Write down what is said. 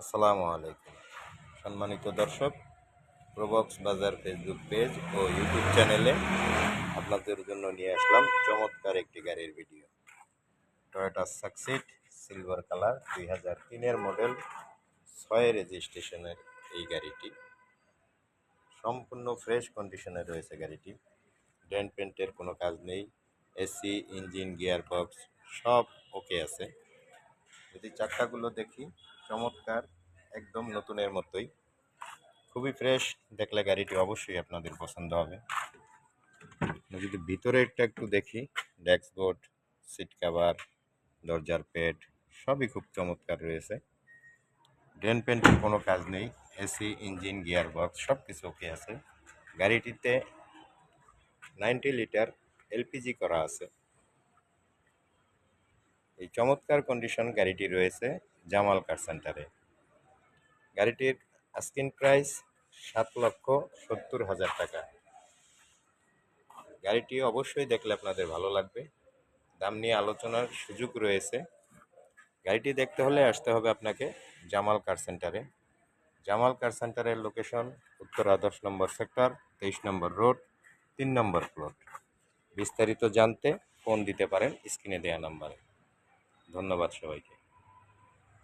আসসালামু আলাইকুম সম্মানিত দর্শক, প্রবক্স বাজার ফেসবুক পেজ ও ইউটিউব চ্যানেলে আপনাদের জন্য নিয়ে আসলাম চমৎকার একটি গাড়ির video. Toyota Succeed silver colour 2003-এর মডেল, 6 রেজিস্ট্রেশনের এই গাড়িটি সম্পূর্ণ ফ্রেশ কন্ডিশনে রয়েছে। গাড়িটি ডেন্ট পেন্টের কোনো কাজ নেই। এসি, ইঞ্জিন, গিয়ার বক্স সব ওকে আছে। যদি চাকাগুলো দেখি, চমৎকার, একদম নতুনের মতোই, খুবই ফ্রেশ। দেখলে গাড়িটি অবশ্যই আপনাদের পছন্দ হবে। যদি ভিতরে একটু দেখি, ড্যাশবোর্ড, সিট কভার, দরজার পেড সবই খুব চমৎকার রয়েছে। ড্রেন পেন্টের কোনো কাজ নেই। এসি, ইঞ্জিন, গিয়ার বক্স সব কিছু ওকে আছে। গাড়িটিতে 90 লিটার এলপিজি করা আছে। এই চমৎকার কন্ডিশন গাড়িটি রয়েছে জামাল কার সেন্টারে। গাড়িটির আস্কিং প্রাইস 7,70,000 টাকা। গাড়িটি অবশ্যই দেখলে আপনাদের ভালো লাগবে। দাম নিয়ে আলোচনার সুযোগ রয়েছে। গাড়িটি দেখতে হলে আসতে হবে আপনাকে জামাল কার সেন্টারে। জামাল কার সেন্টারের লোকেশন উত্তরা 10 নম্বর সেক্টর, 23 নম্বর রোড, 3 নম্বর প্লট। বিস্তারিত জানতে ফোন দিতে পারেন স্ক্রিনে দেওয়া নাম্বারে। ধন্যবাদ সবাইকে।